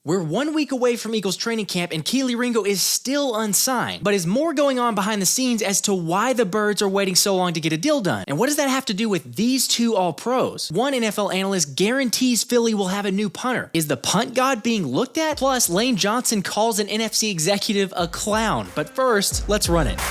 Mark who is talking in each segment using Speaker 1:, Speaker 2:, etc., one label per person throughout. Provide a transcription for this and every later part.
Speaker 1: We're 1 week away from Eagles training camp and Kelee Ringo is still unsigned, but is more going on behind the scenes as to why the Birds are waiting so long to get a deal done. And what does that have to do with these two All-Pros? One NFL analyst guarantees Philly will have a new punter. Is the Punt God being looked at? Plus, Lane Johnson calls an NFC executive a clown. But first, let's run it.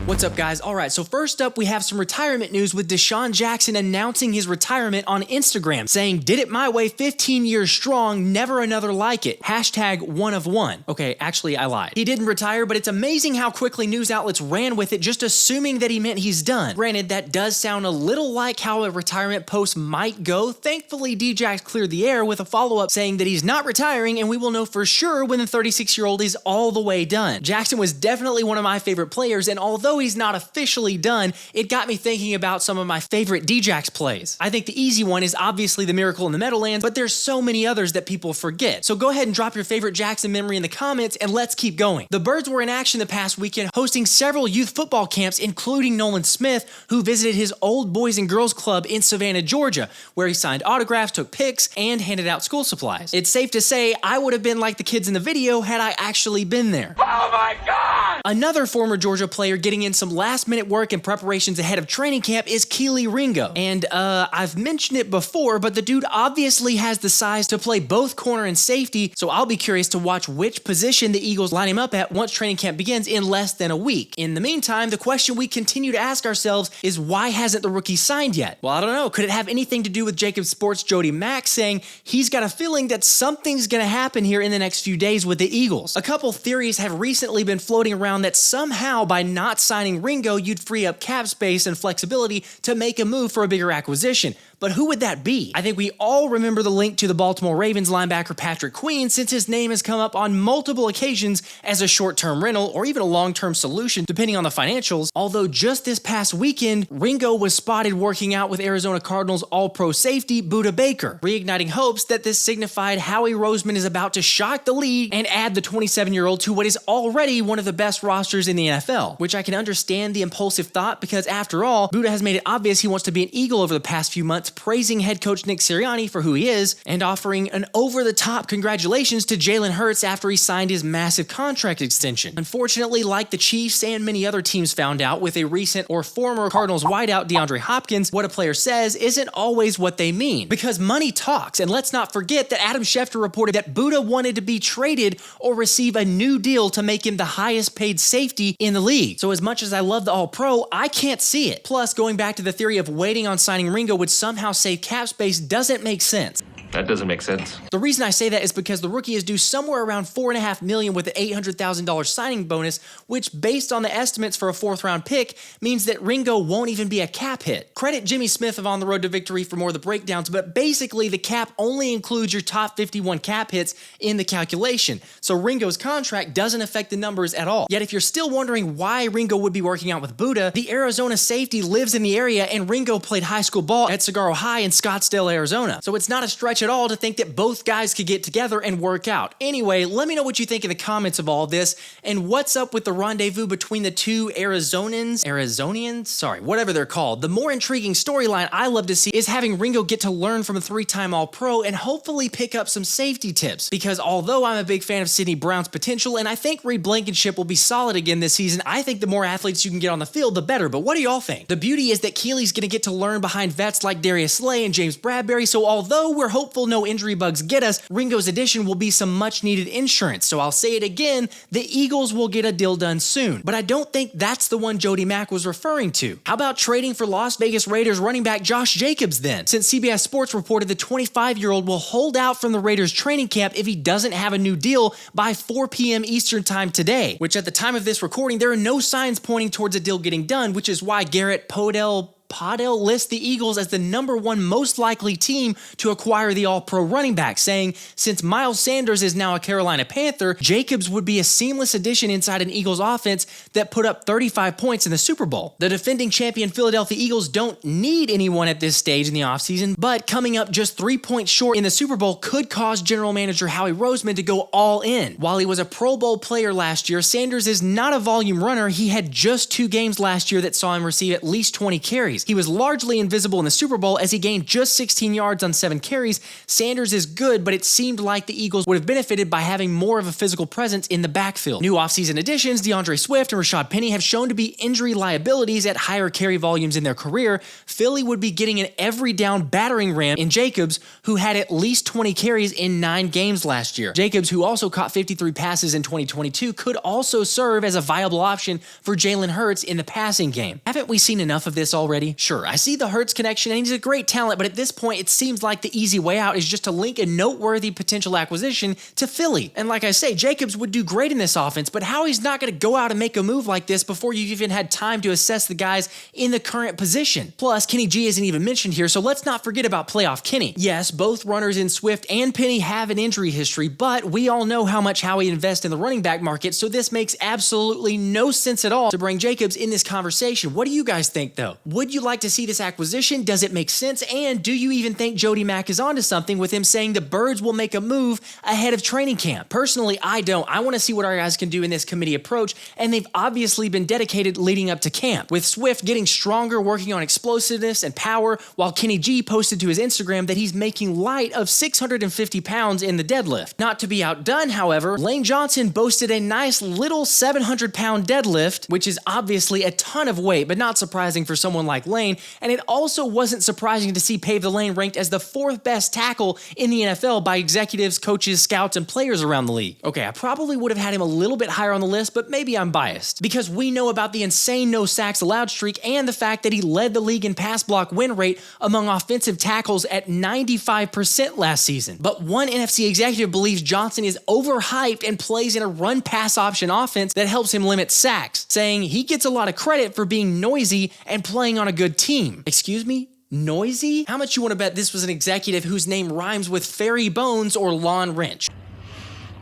Speaker 1: What's up, guys? All right, so first up, we have some retirement news with Deshaun Jackson announcing his retirement on Instagram, saying, "Did it my way, 15 years strong, never another like it. Hashtag one of one." Okay, actually, I lied. He didn't retire, but it's amazing how quickly news outlets ran with it, just assuming that he meant he's done. Granted, that does sound a little like how a retirement post might go. Thankfully, DJax cleared the air with a follow-up saying that he's not retiring, and we will know for sure when the 36-year-old is all the way done. Jackson was definitely one of my favorite players, and although he's not officially done, it got me thinking about some of my favorite DJax plays. I think the easy one is obviously the Miracle in the Meadowlands, but there's so many others that people forget. So go ahead and drop your favorite Jackson memory in the comments and let's keep going. The Birds were in action the past weekend, hosting several youth football camps, including Nolan Smith, who visited his old Boys and Girls Club in Savannah, Georgia, where he signed autographs, took pics, and handed out school supplies. It's safe to say I would have been like the kids in the video had I actually been there.
Speaker 2: Oh my God!
Speaker 1: Another former Georgia player getting in some last-minute work and preparations ahead of training camp is Kelee Ringo. And, I've mentioned it before, but the dude obviously has the size to play both corner and safety, so I'll be curious to watch which position the Eagles line him up at once training camp begins in less than a week. In the meantime, the question we continue to ask ourselves is why hasn't the rookie signed yet? Well, I don't know. Could it have anything to do with Jacob Sports' Jody Mack saying he's got a feeling that something's gonna happen here in the next few days with the Eagles? A couple theories have recently been floating around that somehow by not signing Ringo, you'd free up cap space and flexibility to make a move for a bigger acquisition. But who would that be? I think we all remember the link to the Baltimore Ravens linebacker Patrick Queen, since his name has come up on multiple occasions as a short-term rental or even a long-term solution depending on the financials. Although just this past weekend, Ringo was spotted working out with Arizona Cardinals All-Pro safety Budda Baker, reigniting hopes that this signified Howie Roseman is about to shock the league and add the 27-year-old to what is already one of the best rosters in the NFL, which I can understand the impulsive thought because after all, Budda has made it obvious he wants to be an Eagle over the past few months, praising head coach Nick Sirianni for who he is and offering an over-the-top congratulations to Jalen Hurts after he signed his massive contract extension. Unfortunately, like the Chiefs and many other teams found out with a recent or former Cardinals wideout DeAndre Hopkins, what a player says isn't always what they mean, because money talks. And let's not forget that Adam Schefter reported that Budda wanted to be traded or receive a new deal to make him the highest paid safety in the league. So as much as I love the All-Pro, I can't see it. Plus, going back to the theory of waiting on signing Ringo would somehow save cap space doesn't make sense.
Speaker 2: That doesn't make sense.
Speaker 1: The reason I say that is because the rookie is due somewhere around $4.5 million with an $800,000 signing bonus, which based on the estimates for a 4th-round pick means that Ringo won't even be a cap hit. Credit Jimmy Smith of On the Road to Victory for more of the breakdowns, but basically the cap only includes your top 51 cap hits in the calculation, so Ringo's contract doesn't affect the numbers at all. Yet if you're still wondering why Ringo would be working out with Budda, the Arizona safety lives in the area and Ringo played high school ball at Saguaro High in Scottsdale, Arizona. So it's not a stretch at all to think that both guys could get together and work out. Anyway, let me know what you think in the comments of all this, and what's up with the rendezvous between the two Arizonians? Sorry, whatever they're called. The more intriguing storyline I love to see is having Ringo get to learn from a 3-time All-Pro and hopefully pick up some safety tips, because although I'm a big fan of Sidney Brown's potential, and I think Reed Blankenship will be solid again this season, I think the more athletes you can get on the field, the better. But what do y'all think? The beauty is that Keelee's gonna get to learn behind vets like Darius Slay and James Bradbury, so although we're hopeful no injury bugs get us, Ringo's addition will be some much needed insurance. So I'll say it again, the Eagles will get a deal done soon. But I don't think that's the one Jody Mack was referring to. How about trading for Las Vegas Raiders running back Josh Jacobs then? Since CBS Sports reported the 25-year-old will hold out from the Raiders training camp if he doesn't have a new deal by 4 p.m. Eastern time today, which at the time of this recording, there are no signs pointing towards a deal getting done, which is why Garrett Podell Podell lists the Eagles as the #1 most likely team to acquire the All-Pro running back, saying, since Miles Sanders is now a Carolina Panther, Jacobs would be a seamless addition inside an Eagles offense that put up 35 points in the Super Bowl. The defending champion Philadelphia Eagles don't need anyone at this stage in the offseason, but coming up just 3 points short in the Super Bowl could cause general manager Howie Roseman to go all in. While he was a Pro Bowl player last year, Sanders is not a volume runner. He had just 2 games last year that saw him receive at least 20 carries. He was largely invisible in the Super Bowl as he gained just 16 yards on 7 carries. Sanders is good, but it seemed like the Eagles would have benefited by having more of a physical presence in the backfield. New offseason additions, DeAndre Swift and Rashad Penny, have shown to be injury liabilities at higher carry volumes in their career. Philly would be getting an every down battering ram in Jacobs, who had at least 20 carries in 9 games last year. Jacobs, who also caught 53 passes in 2022, could also serve as a viable option for Jalen Hurts in the passing game. Haven't we seen enough of this already? Sure, I see the Hurts connection and he's a great talent, but at this point it seems like the easy way out is just to link a noteworthy potential acquisition to Philly. And like I say, Jacobs would do great in this offense, but Howie's not going to go out and make a move like this before you've even had time to assess the guys in the current position. Plus, Kenny G isn't even mentioned here, so let's not forget about playoff Kenny. Yes, both runners in Swift and Penny have an injury history, but we all know how much Howie invests in the running back market, so this makes absolutely no sense at all to bring Jacobs in this conversation. What do you guys think, though? Would you like to see this acquisition? Does it make sense? And do you even think Jody Mack is onto something with him saying the Birds will make a move ahead of training camp? Personally, I don't. I want to see what our guys can do in this committee approach, and they've obviously been dedicated leading up to camp, with Swift getting stronger, working on explosiveness and power, while Kenny G posted to his Instagram that he's making light of 650 pounds in the deadlift. Not to be outdone, however, Lane Johnson boasted a nice little 700-pound deadlift, which is obviously a ton of weight, but not surprising for someone like Lane, and it also wasn't surprising to see Pave the Lane ranked as the 4th best tackle in the NFL by executives, coaches, scouts, and players around the league. Okay, I probably would have had him a little bit higher on the list, but maybe I'm biased, because we know about the insane no sacks allowed streak and the fact that he led the league in pass block win rate among offensive tackles at 95% last season. But one NFC executive believes Johnson is overhyped and plays in a run-pass option offense that helps him limit sacks, saying he gets a lot of credit for being noisy and playing on a good team. Excuse me? Noisy? How much you want to bet this was an executive whose name rhymes with Fairy Bones or Lawn Wrench?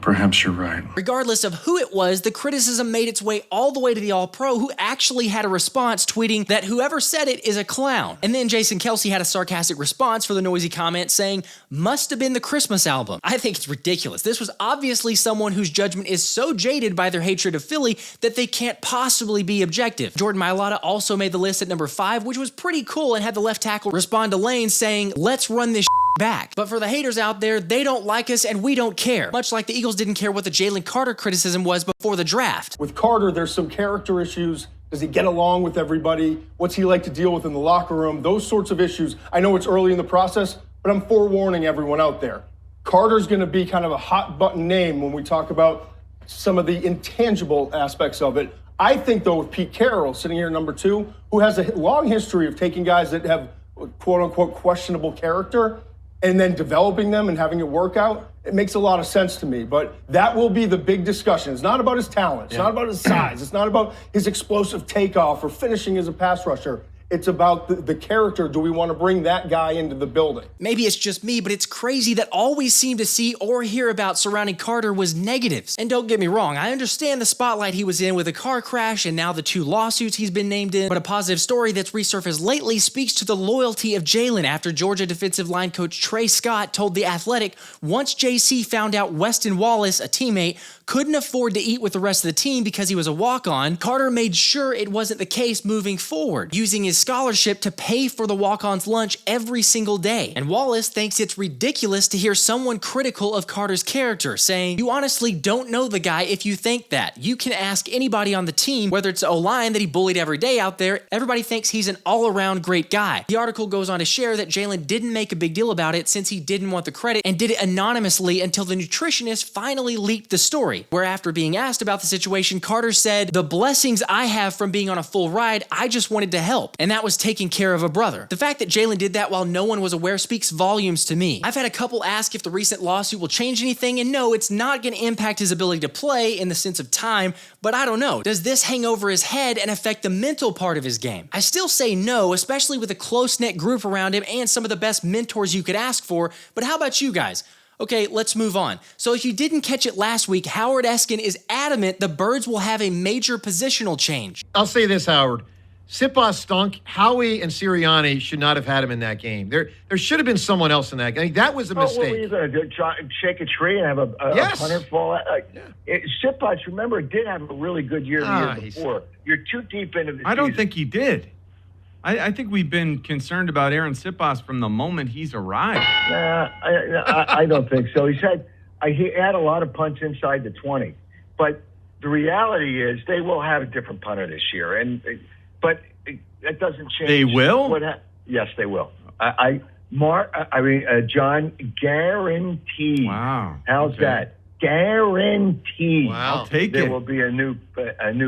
Speaker 3: Perhaps you're right.
Speaker 1: Regardless of who it was, the criticism made its way all the way to the All-Pro, who actually had a response tweeting that whoever said it is a clown. And then Jason Kelce had a sarcastic response for the noisy comment saying, must have been the Christmas album. I think it's ridiculous. This was obviously someone whose judgment is so jaded by their hatred of Philly that they can't possibly be objective. Jordan Mailata also made the list at number 5, which was pretty cool, and had the left tackle respond to Lane saying, let's run this back. But for the haters out there, they don't like us and we don't care. Much like the Eagles didn't care what the Jalen Carter criticism was before the draft.
Speaker 4: With Carter, there's some character issues. Does he get along with everybody? What's he like to deal with in the locker room? Those sorts of issues. I know it's early in the process, but I'm forewarning everyone out there. Carter's going to be kind of a hot button name when we talk about some of the intangible aspects of it. I think, though, with Pete Carroll sitting here at number 2, who has a long history of taking guys that have quote-unquote questionable character and then developing them and having it work out, it makes a lot of sense to me. But that will be the big discussion. It's not about his talent. It's not about his size. It's not about his explosive takeoff or finishing as a pass rusher. It's about the character. Do we want to bring that guy into the building?
Speaker 1: Maybe it's just me, but it's crazy that all we seem to see or hear about surrounding Carter was negatives. And don't get me wrong, I understand the spotlight he was in with a car crash and now the 2 lawsuits he's been named in, but a positive story that's resurfaced lately speaks to the loyalty of Jalen after Georgia defensive line coach Trey Scott told The Athletic once JC found out Weston Wallace, a teammate, couldn't afford to eat with the rest of the team because he was a walk-on, Carter made sure it wasn't the case moving forward, using his scholarship to pay for the walk-on's lunch every single day. And Wallace thinks it's ridiculous to hear someone critical of Carter's character, saying, you honestly don't know the guy if you think that. You can ask anybody on the team, whether it's O-line that he bullied every day out there, everybody thinks he's an all-around great guy. The article goes on to share that Jalen didn't make a big deal about it since he didn't want the credit and did it anonymously until the nutritionist finally leaked the story, where after being asked about the situation, Carter said, the blessings I have from being on a full ride, I just wanted to help. And and that was taking care of a brother. The fact that Jalen did that while no one was aware speaks volumes to me. I've had a couple ask if the recent lawsuit will change anything, and no, it's not going to impact his ability to play in the sense of time, but I don't know. Does this hang over his head and affect the mental part of his game? I still say no, especially with a close-knit group around him and some of the best mentors you could ask for, but how about you guys? Okay, let's move on. So if you didn't catch it last week, Howard Eskin is adamant the Birds will have a major positional change.
Speaker 5: I'll say this, Howard. Siposs stunk. Howie and Sirianni should not have had him in that game. There should have been someone else in that game. That was a mistake.
Speaker 6: What were you going to do? Try and shake a tree and have a punter fall out? Siposs, remember, did have a really good year the year before. You're too deep into the season.
Speaker 7: I don't think he did. I think we've been concerned about Aaron Siposs from the moment he's arrived.
Speaker 6: I don't think so. He had a lot of punts inside the 20. But the reality is they will have a different punter this year. But it doesn't change.
Speaker 7: They will?
Speaker 6: Yes, they will. John, guaranteed.
Speaker 7: Wow.
Speaker 6: How's that? Guaranteed.
Speaker 7: Wow. I'll take
Speaker 6: there
Speaker 7: it.
Speaker 6: will be a new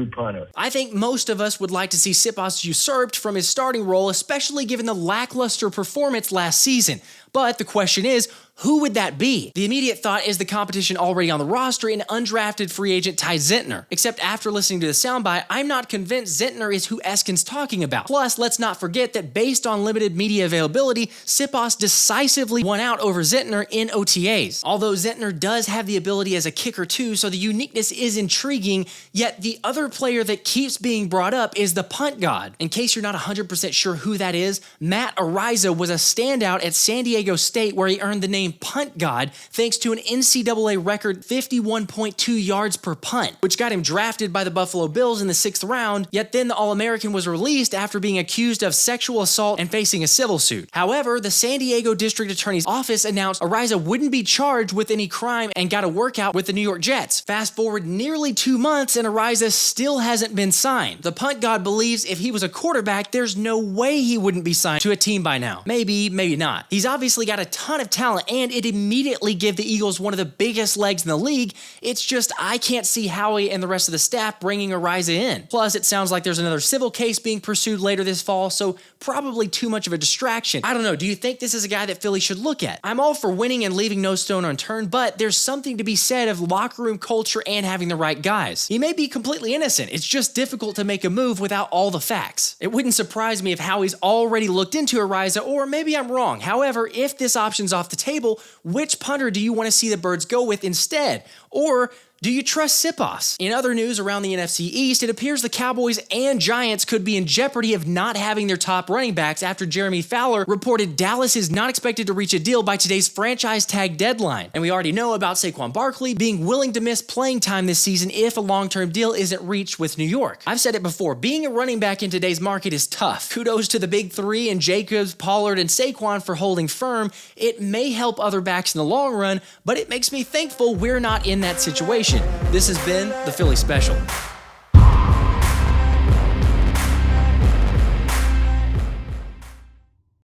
Speaker 6: punter.
Speaker 1: I think most of us would like to see Siposs usurped from his starting role, especially given the lackluster performance last season. But the question is, who would that be? The immediate thought is the competition already on the roster in undrafted free agent Ty Zentner. Except after listening to the soundbite, I'm not convinced Zentner is who Eskin's talking about. Plus, let's not forget that based on limited media availability, Siposs decisively won out over Zentner in OTAs. Although Zentner does have the ability as a kicker too, so the uniqueness is intriguing, yet the other player that keeps being brought up is the Punt God. In case you're not 100% sure who that is, Matt Araiza was a standout at San Diego State where he earned the name Punt God thanks to an NCAA record 51.2 yards per punt, which got him drafted by the Buffalo Bills in the 6th round, yet then the All-American was released after being accused of sexual assault and facing a civil suit. However, the San Diego District Attorney's Office announced Araiza wouldn't be charged with any crime and got a workout with the New York Jets. Fast forward nearly 2 months and Araiza still hasn't been signed. The Punt God believes if he was a quarterback, there's no way he wouldn't be signed to a team by now. Maybe, maybe not. He's obviously got a ton of talent and it immediately give the Eagles one of the biggest legs in the league. It's just I can't see Howie and the rest of the staff bringing Araiza in. Plus, it sounds like there's another civil case being pursued later this fall, so probably too much of a distraction. I don't know, do you think this is a guy that Philly should look at? I'm all for winning and leaving no stone unturned, but there's something to be said of locker room culture and having the right guys. He may be completely innocent, it's just difficult to make a move without all the facts. It wouldn't surprise me if Howie's already looked into Araiza, or maybe I'm wrong. However, if this option's off the table, which punter do you want to see the Birds go with instead? Or do you trust Siposs? In other news around the NFC East, it appears the Cowboys and Giants could be in jeopardy of not having their top running backs after Jeremy Fowler reported Dallas is not expected to reach a deal by today's franchise tag deadline. And we already know about Saquon Barkley being willing to miss playing time this season if a long-term deal isn't reached with New York. I've said it before, being a running back in today's market is tough. Kudos to the big three and Jacobs, Pollard, and Saquon for holding firm. It may help other backs in the long run, but it makes me thankful we're not in that situation. This has been the Philly Special.